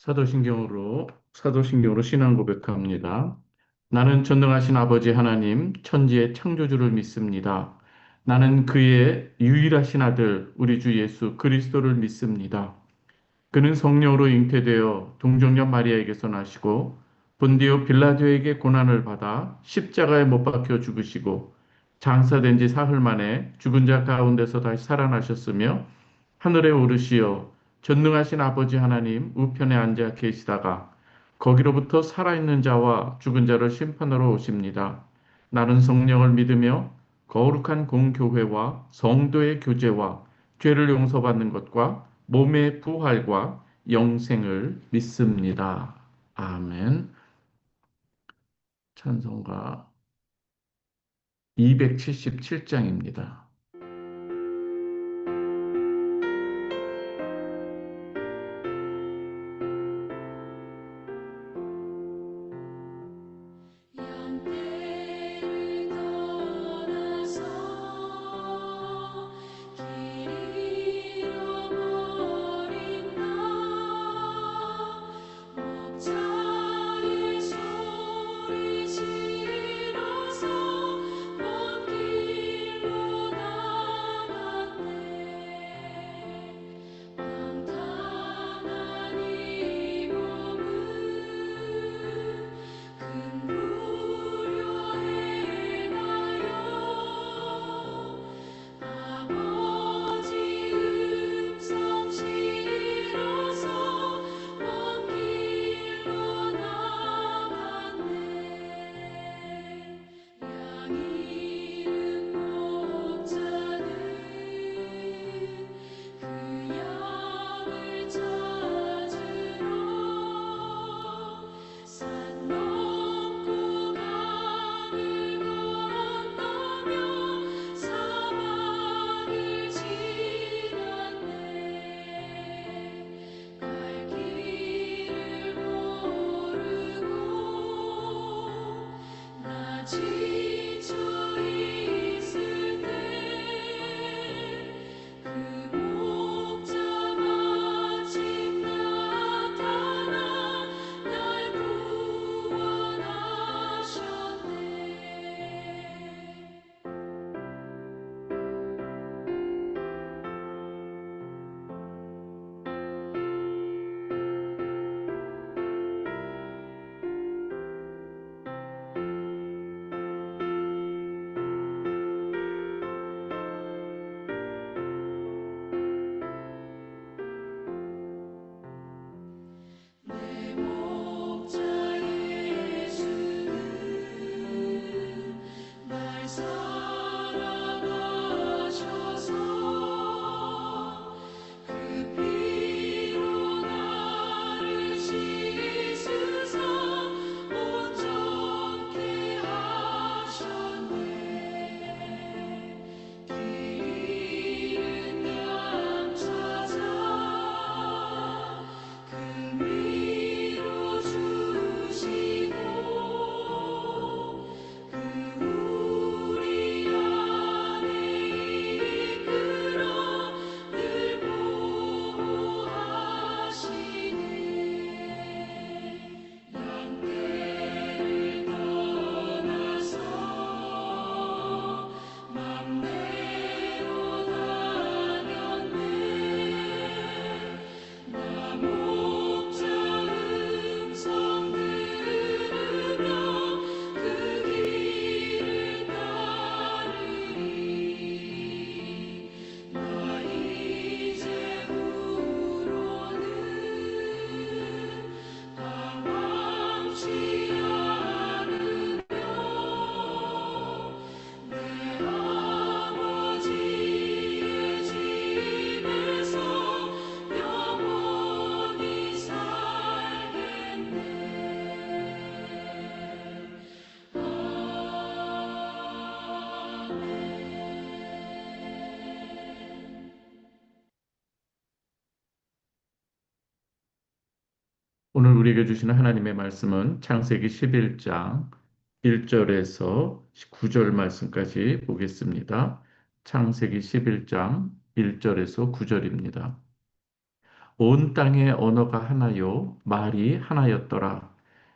사도신경으로 신앙 고백합니다. 나는 전능하신 아버지 하나님, 천지의 창조주를 믿습니다. 나는 그의 유일하신 아들, 우리 주 예수 그리스도를 믿습니다. 그는 성령으로 잉태되어 동정녀 마리아에게서 나시고 본디오 빌라도에게 고난을 받아 십자가에 못 박혀 죽으시고 장사된 지 사흘 만에 죽은 자 가운데서 다시 살아나셨으며 하늘에 오르시어 전능하신 아버지 하나님 우편에 앉아 계시다가 거기로부터 살아있는 자와 죽은 자를 심판하러 오십니다. 나는 성령을 믿으며 거룩한 공교회와 성도의 교제와 죄를 용서받는 것과 몸의 부활과 영생을 믿습니다. 아멘. 찬송가 277장입니다. 양떼를 떠나서 길 잃어버린 나 목자의 소리 질러서 먼 길로 나갔네. 방탕한 이 몸은 큰 불효에 가요. 아버지 음성 실어서 먼 길로 나갔네. 양 잃은 목자는 그 양을 찾으러 산 넘고 강을 건너며 사막을 지났네. 갈 길을 모르고 나 지쳐 있을 때 그 목자 마침 나타나 날 구원하셨네. 내 목자 예수는 날 사랑하셔서 그 피로 나를 씻으사 온전케 하셨네. 길 잃은 양 찾아 그 위로 주시고 그 우리 안에 이끌어 늘 보호하시네. 양떼를 떠나서 맘대로 다녔네. 나 목자 음성 들으며 그 길을 따르리. 나 이제 후로는 방황치 않으며 내 아버지의 집에서 영원히 살겠네. 아멘. 오늘 우리에게 주시는 하나님의 말씀은 창세기 11장 1절에서 9절 말씀까지 보겠습니다. 창세기 11장 1절에서 9절입니다. 온 땅의 언어가 하나요, 말이 하나였더라.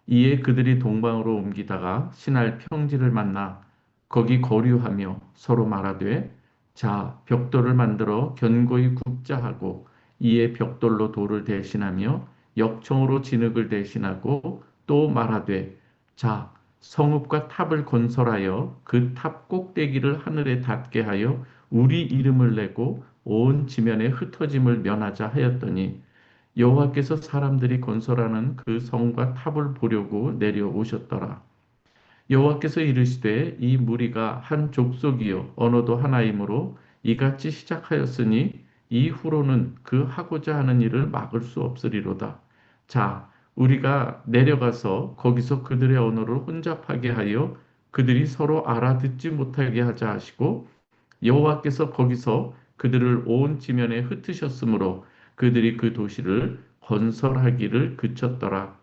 이에 그들이 동방으로 옮기다가 신할 평지를 만나 거기 거류하며 서로 말하되 자, 벽돌을 만들어 견고히 굽자 하고 이에 벽돌로 돌을 대신하며 역청으로 진흙을 대신하고 또 말하되 자, 성읍과 탑을 건설하여 그 탑 꼭대기를 하늘에 닿게 하여 우리 이름을 내고 온 지면에 흩어짐을 면하자 하였더니 여호와께서 사람들이 건설하는 그 성과 탑을 보려고 내려오셨더라. 여호와께서 이르시되 이 무리가 한 족속이요 언어도 하나이므로 이같이 시작하였으니 이후로는 그 하고자 하는 일을 막을 수 없으리로다. 자, 우리가 내려가서 거기서 그들의 언어를 혼잡하게 하여 그들이 서로 알아듣지 못하게 하자 하시고 여호와께서 거기서 그들을 온 지면에 흩으셨으므로 그들이 그 도시를 건설하기를 그쳤더라.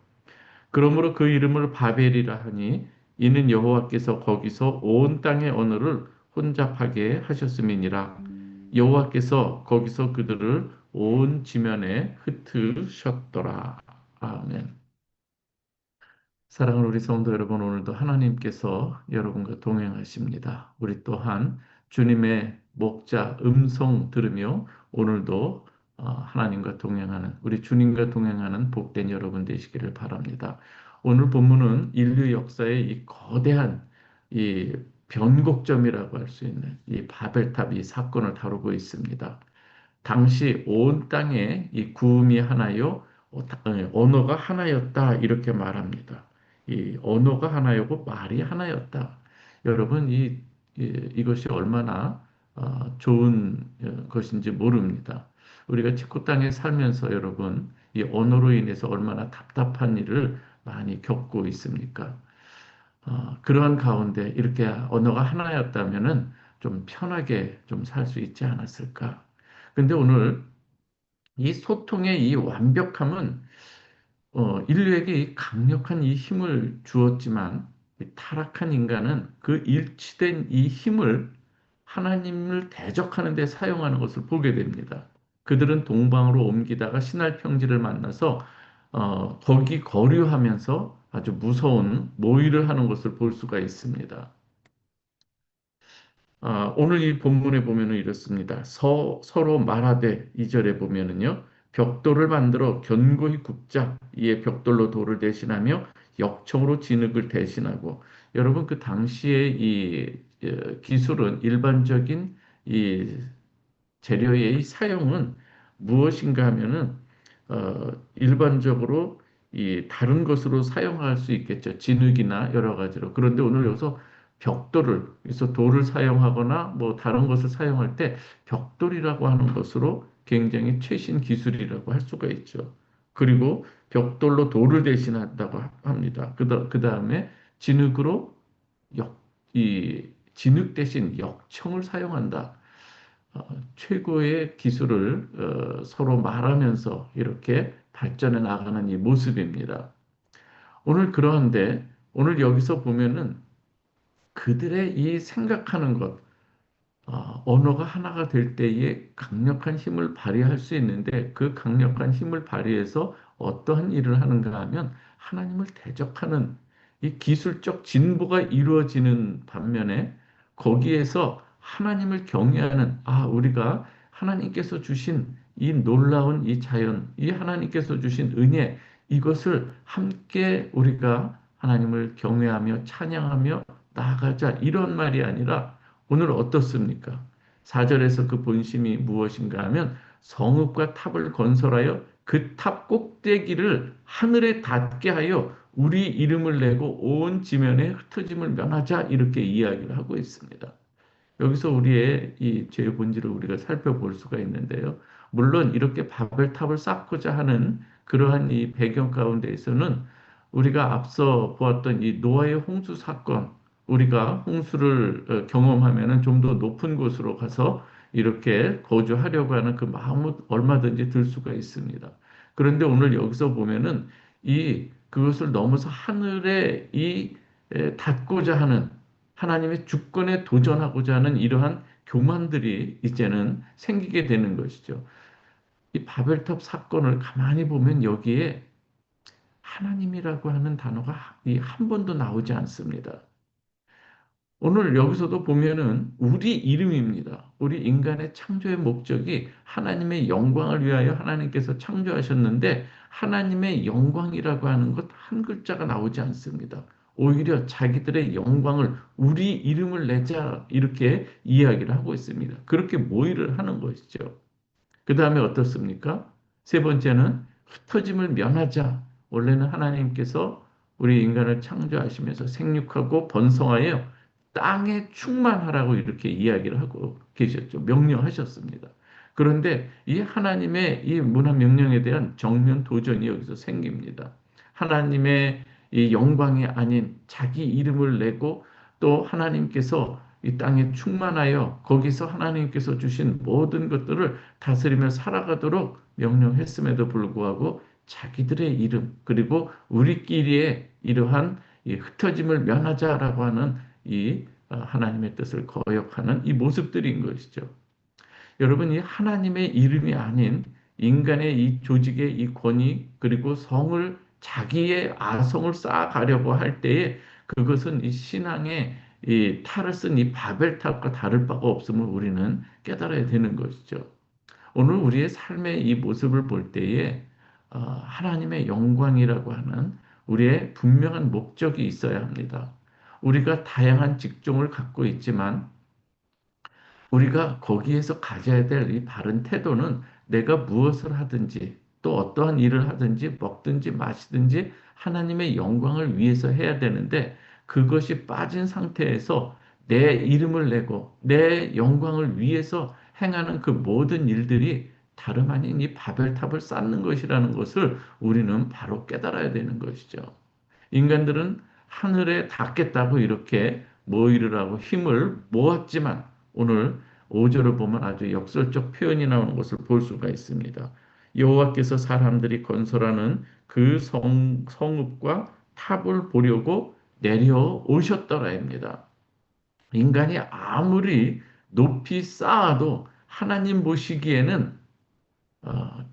그러므로 그 이름을 바벨이라 하니 이는 여호와께서 거기서 온 땅의 언어를 혼잡하게 하셨음이니라. 여호와께서 거기서 그들을 온 지면에 흩으셨더라. 아멘. 사랑하는 우리 성도 여러분, 오늘도 하나님께서 여러분과 동행하십니다. 우리 또한 주님의 목자 음성 들으며 오늘도 하나님과 동행하는, 우리 주님과 동행하는 복된 여러분 되시기를 바랍니다. 오늘 본문은 인류 역사의 이 거대한 이 변곡점이라고 할 수 있는 이 바벨탑 이 사건을 다루고 있습니다. 당시 온 땅에 이 구음이 하나요, 언어가 하나였다 이렇게 말합니다. 이 언어가 하나였고 말이 하나였다. 여러분 이것이 얼마나 좋은 것인지 모릅니다. 우리가 지구 땅에 살면서 여러분 이 언어로 인해서 얼마나 답답한 일을 많이 겪고 있습니까? 그러한 가운데 이렇게 언어가 하나였다면은 좀 편하게 좀 살 수 있지 않았을까? 근데 오늘 이 소통의 이 완벽함은 인류에게 이 강력한 이 힘을 주었지만 이 타락한 인간은 그 일치된 이 힘을 하나님을 대적하는 데 사용하는 것을 보게 됩니다. 그들은 동방으로 옮기다가 신할 평지를 만나서 거기 거류하면서 아주 무서운 모의를 하는 것을 볼 수가 있습니다. 오늘 이 본문에 보면은 이렇습니다. 서로 말하되 2절에 보면은요. 벽돌을 만들어 견고히 굽자. 이에 벽돌로 돌을 대신하며 역청으로 진흙을 대신하고 여러분 그 당시에 이 기술은 일반적인 이 재료의 사용은 무엇인가 하면은 일반적으로 이 다른 것으로 사용할 수 있겠죠. 진흙이나 여러 가지로. 그런데 오늘 여기서 벽돌을 그래서 돌을 사용하거나 뭐 다른 것을 사용할 때 벽돌이라고 하는 것으로 굉장히 최신 기술이라고 할 수가 있죠. 그리고 벽돌로 돌을 대신한다고 합니다. 그 다음에 진흙으로 이 진흙 대신 역청을 사용한다. 최고의 기술을 서로 말하면서 이렇게 발전해 나가는 이 모습입니다. 오늘 그러한데 오늘 여기서 보면은 그들의 이 생각하는 것, 언어가 하나가 될 때에 강력한 힘을 발휘할 수 있는데 그 강력한 힘을 발휘해서 어떠한 일을 하는가 하면 하나님을 대적하는 이 기술적 진보가 이루어지는 반면에 거기에서 하나님을 경외하는 우리가 하나님께서 주신 이 놀라운 이 자연, 이 하나님께서 주신 은혜 이것을 함께 우리가 하나님을 경외하며 찬양하며 나아가자 이런 말이 아니라 오늘 어떻습니까? 4절에서 그 본심이 무엇인가 하면 성읍과 탑을 건설하여 그 탑 꼭대기를 하늘에 닿게 하여 우리 이름을 내고 온 지면에 흩어짐을 면하자 이렇게 이야기를 하고 있습니다. 여기서 우리의 이 죄의 본질을 우리가 살펴볼 수가 있는데요. 물론 이렇게 바벨탑을 쌓고자 하는 그러한 이 배경 가운데에서는 우리가 앞서 보았던 이 노아의 홍수 사건, 우리가 홍수를 경험하면은 좀 더 높은 곳으로 가서 이렇게 거주하려고 하는 그 마음은 얼마든지 들 수가 있습니다. 그런데 오늘 여기서 보면은 이 그것을 넘어서 하늘에 닿고자 하는 하나님의 주권에 도전하고자 하는 이러한 교만들이 이제는 생기게 되는 것이죠. 이 바벨탑 사건을 가만히 보면 여기에 하나님이라고 하는 단어가 이 한 번도 나오지 않습니다. 오늘 여기서도 보면은 우리 이름입니다. 우리 인간의 창조의 목적이 하나님의 영광을 위하여 하나님께서 창조하셨는데 하나님의 영광이라고 하는 것 한 글자가 나오지 않습니다. 오히려 자기들의 영광을 우리 이름을 내자 이렇게 이야기를 하고 있습니다. 그렇게 모의를 하는 것이죠. 그 다음에 어떻습니까? 세 번째는 흩어짐을 면하자. 원래는 하나님께서 우리 인간을 창조하시면서 생육하고 번성하여 땅에 충만하라고 이렇게 이야기를 하고 계셨죠. 명령하셨습니다. 그런데 이 하나님의 이 문화 명령에 대한 정면 도전이 여기서 생깁니다. 하나님의 이 영광이 아닌 자기 이름을 내고 또 하나님께서 이 땅에 충만하여 거기서 하나님께서 주신 모든 것들을 다스리며 살아가도록 명령했음에도 불구하고 자기들의 이름 그리고 우리끼리의 이러한 이 흩어짐을 면하자라고 하는 이 하나님의 뜻을 거역하는 이 모습들인 것이죠. 여러분, 이 하나님의 이름이 아닌 인간의 이 조직의 이 권위 그리고 성을 자기의 아성을 쌓아가려고 할 때에 그것은 이 신앙의 이 탈을 쓴 이 바벨탑과 다를 바가 없음을 우리는 깨달아야 되는 것이죠. 오늘 우리의 삶의 이 모습을 볼 때에 하나님의 영광이라고 하는 우리의 분명한 목적이 있어야 합니다. 우리가 다양한 직종을 갖고 있지만 우리가 거기에서 가져야 될 이 바른 태도는 내가 무엇을 하든지 또 어떠한 일을 하든지 먹든지 마시든지 하나님의 영광을 위해서 해야 되는데 그것이 빠진 상태에서 내 이름을 내고 내 영광을 위해서 행하는 그 모든 일들이 다름 아닌 이 바벨탑을 쌓는 것이라는 것을 우리는 바로 깨달아야 되는 것이죠. 인간들은 하늘에 닿겠다고 이렇게 모의를 하고 힘을 모았지만 오늘 5절을 보면 아주 역설적 표현이 나오는 것을 볼 수가 있습니다. 여호와께서 사람들이 건설하는 그 성읍과 탑을 보려고 내려오셨더라입니다. 인간이 아무리 높이 쌓아도 하나님 보시기에는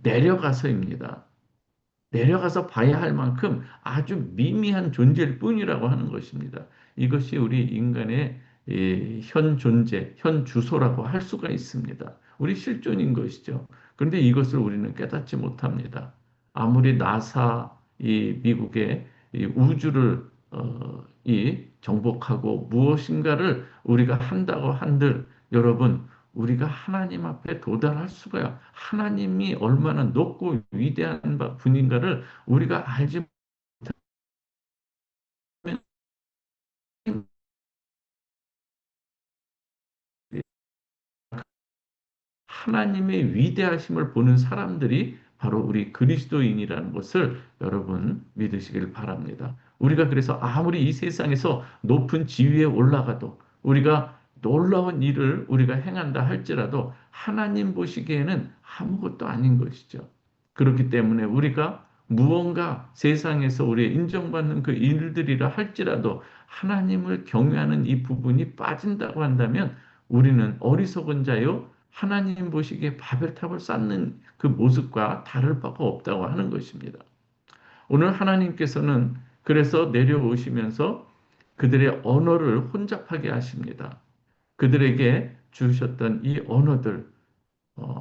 내려가서입니다. 내려가서 봐야 할 만큼 아주 미미한 존재일 뿐이라고 하는 것입니다. 이것이 우리 인간의 현 존재, 현 주소라고 할 수가 있습니다. 우리 실존인 것이죠. 그런데 이것을 우리는 깨닫지 못합니다. 아무리 나사, 이 미국의 이 우주를 이 정복하고 무엇인가를 우리가 한다고 한들 여러분 우리가 하나님 앞에 도달할 수가 하나님이 얼마나 높고 위대한 분인가를 우리가 알지 못하면 하나님의 위대하심을 보는 사람들이 바로 우리 그리스도인이라는 것을 여러분 믿으시길 바랍니다. 우리가 그래서 아무리 이 세상에서 높은 지위에 올라가도 우리가 놀라운 일을 우리가 행한다 할지라도 하나님 보시기에는 아무것도 아닌 것이죠. 그렇기 때문에 우리가 무언가 세상에서 우리 인정받는 그 일들이라 할지라도 하나님을 경외하는 이 부분이 빠진다고 한다면 우리는 어리석은 자요 하나님 보시기에 바벨탑을 쌓는 그 모습과 다를 바가 없다고 하는 것입니다. 오늘 하나님께서는 그래서 내려오시면서 그들의 언어를 혼잡하게 하십니다. 그들에게 주셨던 이 언어들,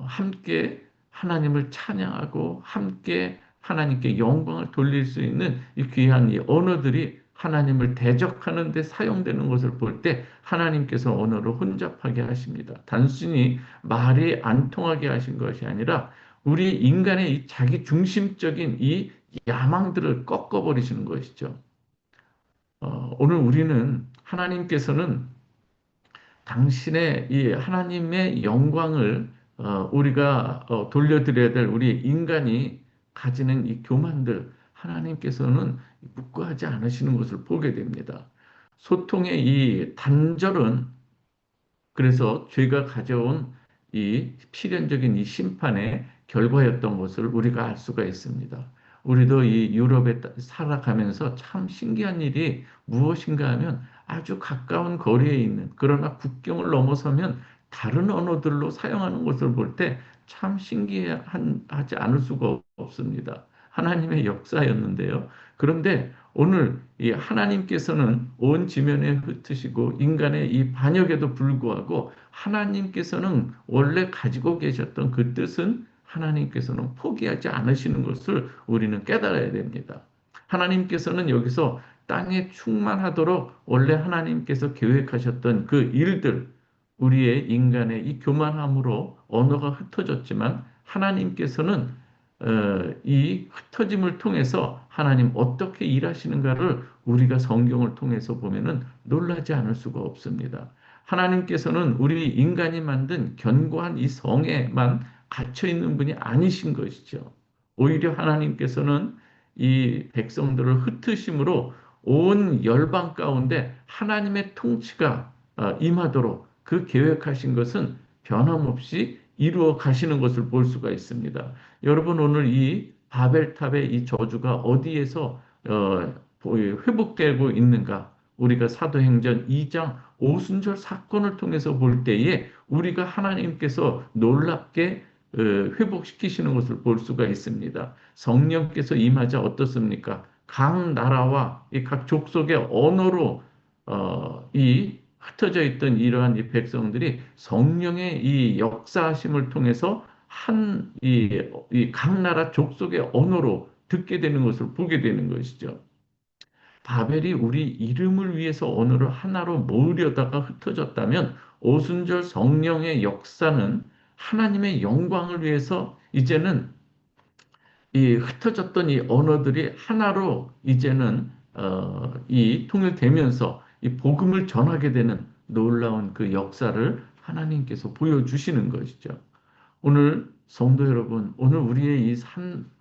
함께 하나님을 찬양하고 함께 하나님께 영광을 돌릴 수 있는 이 귀한 이 언어들이 하나님을 대적하는 데 사용되는 것을 볼 때 하나님께서 언어를 혼잡하게 하십니다. 단순히 말이 안 통하게 하신 것이 아니라 우리 인간의 이 자기 중심적인 이 야망들을 꺾어버리시는 것이죠. 오늘 우리는 하나님께서는 당신의 이 하나님의 영광을 우리가 돌려드려야 될 우리 인간이 가지는 이 교만들 하나님께서는 묵과하지 않으시는 것을 보게 됩니다. 소통의 이 단절은 그래서 죄가 가져온 이 필연적인 이 심판의 결과였던 것을 우리가 알 수가 있습니다. 우리도 이 유럽에 살아가면서 참 신기한 일이 무엇인가 하면 아주 가까운 거리에 있는 그러나 국경을 넘어서면 다른 언어들로 사용하는 것을 볼 때 참 신기하지 않을 수가 없습니다. 하나님의 역사였는데요. 그런데 오늘 이 하나님께서는 온 지면에 흩으시고 인간의 이 반역에도 불구하고 하나님께서는 원래 가지고 계셨던 그 뜻은 하나님께서는 포기하지 않으시는 것을 우리는 깨달아야 됩니다. 하나님께서는 여기서 땅에 충만하도록 원래 하나님께서 계획하셨던 그 일들, 우리의 인간의 이 교만함으로 언어가 흩어졌지만 하나님께서는 이 흩어짐을 통해서 하나님 어떻게 일하시는가를 우리가 성경을 통해서 보면은 놀라지 않을 수가 없습니다. 하나님께서는 우리 인간이 만든 견고한 이 성에만 갇혀 있는 분이 아니신 것이죠. 오히려 하나님께서는 이 백성들을 흩으심으로 온 열방 가운데 하나님의 통치가 임하도록 그 계획하신 것은 변함없이 이루어 가시는 것을 볼 수가 있습니다. 여러분 오늘 이 바벨탑의 이 저주가 어디에서 회복되고 있는가? 우리가 사도행전 2장 오순절 사건을 통해서 볼 때에 우리가 하나님께서 놀랍게 회복시키시는 것을 볼 수가 있습니다. 성령께서 임하자 어떻습니까? 각 나라와 이 각 족속의 언어로 이 흩어져 있던 이러한 이 백성들이 성령의 이 역사하심을 통해서 이 각 나라 족속의 언어로 듣게 되는 것을 보게 되는 것이죠. 바벨이 우리 이름을 위해서 언어를 하나로 모으려다가 흩어졌다면 오순절 성령의 역사는 하나님의 영광을 위해서 이제는 이 흩어졌던 이 언어들이 하나로 이제는 이 통일되면서 이 복음을 전하게 되는 놀라운 그 역사를 하나님께서 보여주시는 것이죠. 오늘 성도 여러분, 오늘 우리의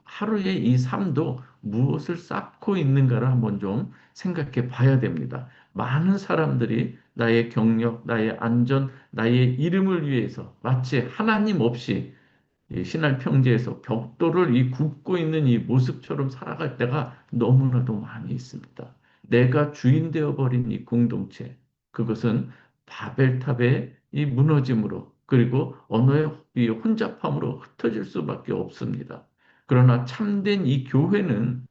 하루의 이 삶도 무엇을 쌓고 있는가를 한번 좀 생각해 봐야 됩니다. 많은 사람들이 나의 경력, 나의 안전, 나의 이름을 위해서 마치 하나님 없이 이 신할 평지에서 벽돌을 이 굽고 있는 이 모습처럼 살아갈 때가 너무나도 많이 있습니다. 내가 주인 되어 버린 이 공동체, 그것은 바벨탑의 이 무너짐으로 그리고 언어의 이 혼잡함으로 흩어질 수밖에 없습니다. 그러나 참된 이 교회는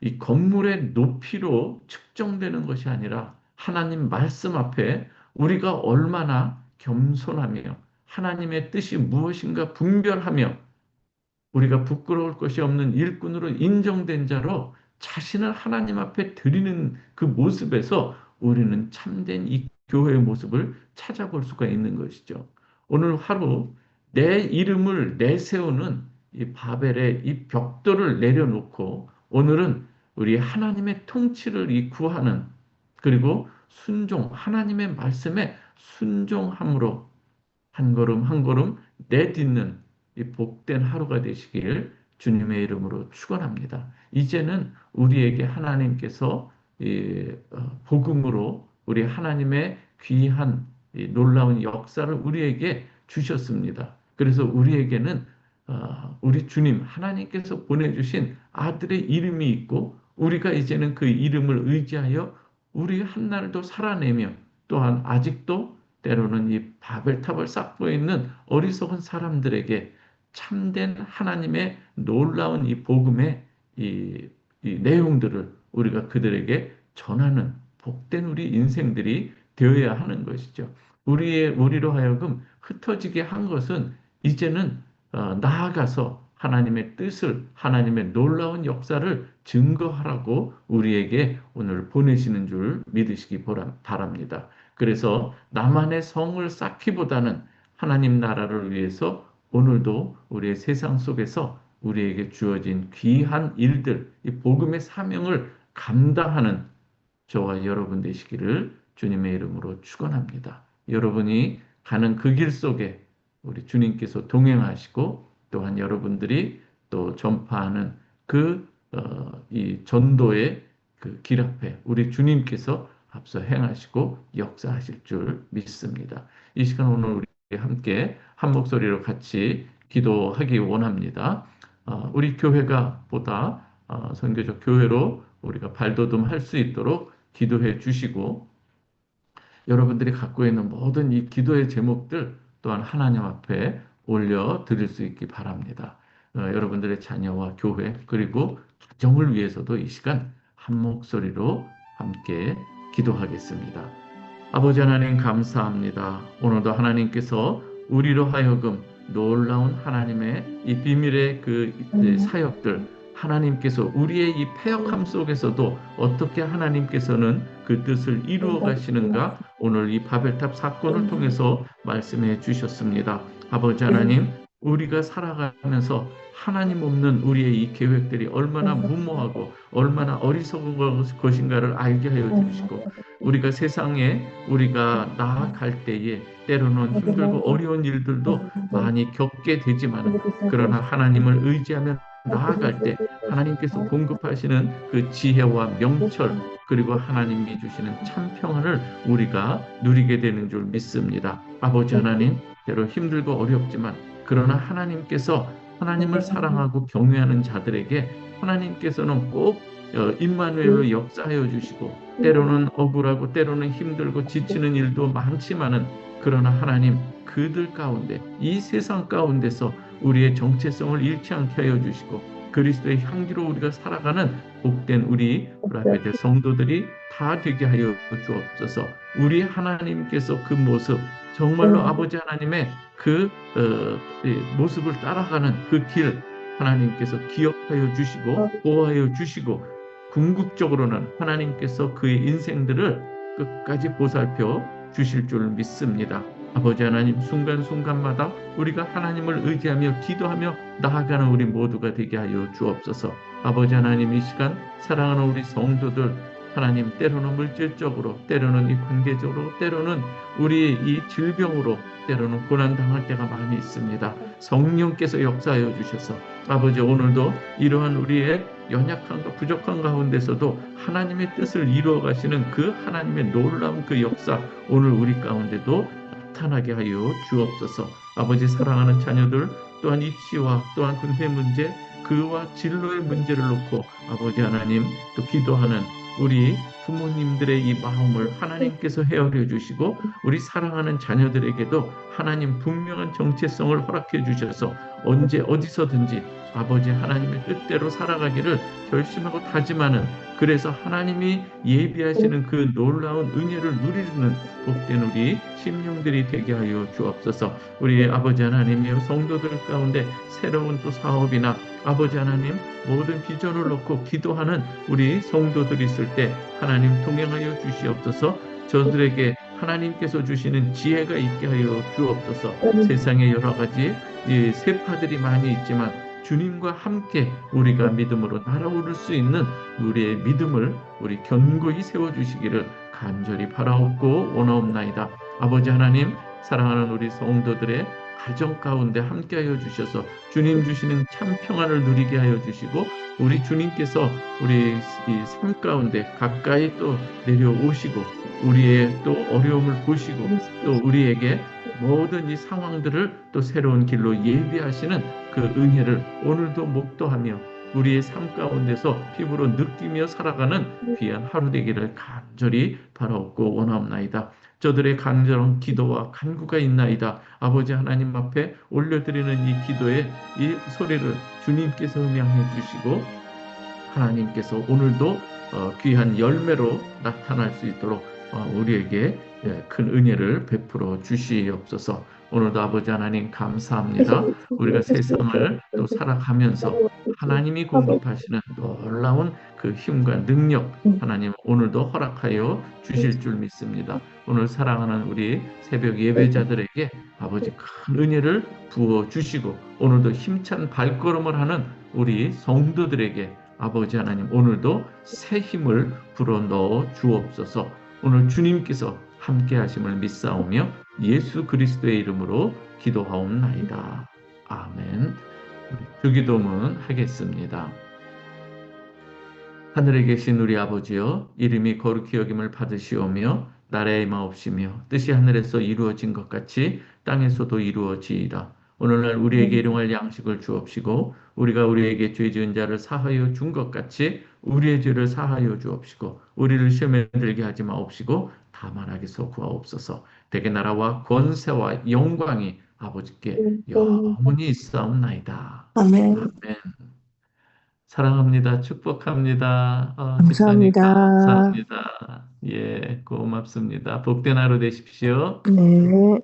이 건물의 높이로 측정되는 것이 아니라 하나님 말씀 앞에 우리가 얼마나 겸손하며 하나님의 뜻이 무엇인가 분별하며 우리가 부끄러울 것이 없는 일꾼으로 인정된 자로 자신을 하나님 앞에 드리는 그 모습에서 우리는 참된 이 교회의 모습을 찾아볼 수가 있는 것이죠. 오늘 하루 내 이름을 내세우는 이 바벨의 이 벽돌을 내려놓고 오늘은 우리 하나님의 통치를 이 구하는 그리고 하나님의 말씀에 순종함으로 한 걸음 한 걸음 내딛는 이 복된 하루가 되시길 주님의 이름으로 축원합니다. 이제는 우리에게 하나님께서 이 복음으로 우리 하나님의 귀한 이 놀라운 역사를 우리에게 주셨습니다. 그래서 우리에게는 우리 주님 하나님께서 보내주신 아들의 이름이 있고 우리가 이제는 그 이름을 의지하여 우리 한날도 살아내며 또한 아직도 때로는 이 바벨탑을 쌓고 있는 어리석은 사람들에게 참된 하나님의 놀라운 이 복음의 이 내용들을 우리가 그들에게 전하는 복된 우리 인생들이 되어야 하는 것이죠. 우리로 하여금 흩어지게 한 것은 이제는 나아가서 하나님의 뜻을, 하나님의 놀라운 역사를 증거하라고 우리에게 오늘 보내시는 줄 믿으시기 바랍니다. 그래서 나만의 성을 쌓기보다는 하나님 나라를 위해서 오늘도 우리의 세상 속에서 우리에게 주어진 귀한 일들, 이 복음의 사명을 감당하는 저와 여러분 되시기를 주님의 이름으로 축원합니다. 여러분이 가는 그 길 속에 우리 주님께서 동행하시고 또한 여러분들이 또 전파하는 이 전도의 그 길 앞에 우리 주님께서 앞서 행하시고 역사하실 줄 믿습니다. 이 시간 오늘 우리 함께 한 목소리로 같이 기도하기 원합니다. 우리 교회가 보다 선교적 교회로 우리가 발돋움할 수 있도록 기도해 주시고 여러분들이 갖고 있는 모든 이 기도의 제목들 또한 하나님 앞에 올려드릴 수 있기 바랍니다. 여러분들의 자녀와 교회 그리고 가정을 위해서도 이 시간 한 목소리로 함께 기도하겠습니다. 아버지 하나님 감사합니다. 오늘도 하나님께서 우리로 하여금 놀라운 하나님의 이 비밀의 그 사역들 하나님께서 우리의 이 패역함 속에서도 어떻게 하나님께서는 그 뜻을 이루어 가시는가 오늘 이 바벨탑 사건을 통해서 말씀해 주셨습니다. 아버지 하나님 우리가 살아가면서 하나님 없는 우리의 이 계획들이 얼마나 무모하고 얼마나 어리석은 것인가를 알게 하여 주시고 우리가 세상에 우리가 나아갈 때에 때로는 힘들고 어려운 일들도 많이 겪게 되지만 그러나 하나님을 의지하며 나아갈 때 하나님께서 공급하시는 그 지혜와 명철 그리고 하나님이 주시는 참 평안을 우리가 누리게 되는 줄 믿습니다. 아버지 하나님 때로 힘들고 어렵지만 그러나 하나님께서 하나님을 사랑하고 경외하는 자들에게 하나님께서는 꼭 임마누엘로 역사하여 주시고 때로는 억울하고 때로는 힘들고 지치는 일도 많지만은 그러나 하나님 그들 가운데 이 세상 가운데서 우리의 정체성을 잃지 않게 하여 주시고 그리스도의 향기로 우리가 살아가는 복된 우리 브라베드 성도들이 다 되게 하여 주옵소서. 우리 하나님께서 그 모습 정말로 아버지 하나님의 그 모습을 따라가는 그 길 하나님께서 기억하여 주시고 보호하여 주시고 궁극적으로는 하나님께서 그의 인생들을 끝까지 보살펴 주실 줄 믿습니다. 아버지 하나님 순간순간마다 우리가 하나님을 의지하며 기도하며 나아가는 우리 모두가 되게 하여 주옵소서. 아버지 하나님 이 시간 사랑하는 우리 성도들 하나님 때로는 물질적으로 때로는 이 관계적으로 때로는 우리의 이 질병으로 때로는 고난당할 때가 많이 있습니다. 성령께서 역사하여 주셔서 아버지 오늘도 이러한 우리의 연약함과 부족한 가운데서도 하나님의 뜻을 이루어 가시는 그 하나님의 놀라운 그 역사 오늘 우리 가운데도 나타나게 하여 주옵소서. 아버지 사랑하는 자녀들 또한 입시와 또한 군대 문제 그와 진로의 문제를 놓고 아버지 하나님 또 기도하는 우리 부모님들의 이 마음을 하나님께서 헤아려 주시고 우리 사랑하는 자녀들에게도 하나님 분명한 정체성을 허락해 주셔서 언제 어디서든지 아버지 하나님의 뜻대로 살아가기를 결심하고 다짐하는 그래서 하나님이 예비하시는 그 놀라운 은혜를 누리는 복된 우리 심령들이 되게 하여 주옵소서. 우리 아버지 하나님의 성도들 가운데 새로운 또 사업이나 아버지 하나님 모든 비전을 놓고 기도하는 우리 성도들이 있을 때 하나님 동행하여 주시옵소서. 저들에게 하나님께서 주시는 지혜가 있게 하여 주옵소서. 세상에 여러 가지 세파들이 많이 있지만 주님과 함께 우리가 믿음으로 날아오를 수 있는 우리의 믿음을 우리 견고히 세워주시기를 간절히 바라옵고 원하옵나이다. 아버지 하나님 사랑하는 우리 성도들의 가정 가운데 함께하여 주셔서 주님 주시는 참 평안을 누리게 하여 주시고 우리 주님께서 우리 이 삶 가운데 가까이 또 내려오시고 우리의 또 어려움을 보시고 또 우리에게 모든 이 상황들을 또 새로운 길로 예비하시는 그 은혜를 오늘도 목도하며 우리의 삶 가운데서 피부로 느끼며 살아가는 귀한 하루 되기를 간절히 바라옵고 원하옵나이다. 저들의 간절한 기도와 간구가 있나이다. 아버지 하나님 앞에 올려드리는 이 기도의 이 소리를 주님께서 음향해 주시고 하나님께서 오늘도 귀한 열매로 나타날 수 있도록 우리에게 큰 은혜를 베풀어 주시옵소서. 오늘도 아버지 하나님 감사합니다. 우리가 세상을 또 살아가면서 하나님이 공급하시는 놀라운 그 힘과 능력 하나님 오늘도 허락하여 주실 줄 믿습니다. 오늘 사랑하는 우리 새벽 예배자들에게 아버지 큰 은혜를 부어 주시고 오늘도 힘찬 발걸음을 하는 우리 성도들에게 아버지 하나님 오늘도 새 힘을 불어넣어 주옵소서. 오늘 주님께서 함께 하심을 믿사오며 예수 그리스도의 이름으로 기도하옵나이다. 아멘. 주기도문 하겠습니다. 하늘에 계신 우리 아버지여 이름이 거룩히 여김을 받으시오며 나라의 마옵시며 뜻이 하늘에서 이루어진 것 같이 땅에서도 이루어지이다. 오늘날 우리에게 일용할 양식을 주옵시고 우리가 우리에게 죄 지은 자를 사하여 준 것 같이 우리의 죄를 사하여 주옵시고 우리를 시험에 들게 하지 마옵시고 다만 악에서 구하옵소서. 대개 나라와 권세와 영광이 아버지께 음, 영원히 있사옵나이다. 아멘. 아멘. 사랑합니다. 축복합니다. 집사님 감사합니다. 감사합니다. 예, 고맙습니다. 복된 하루 되십시오. 네.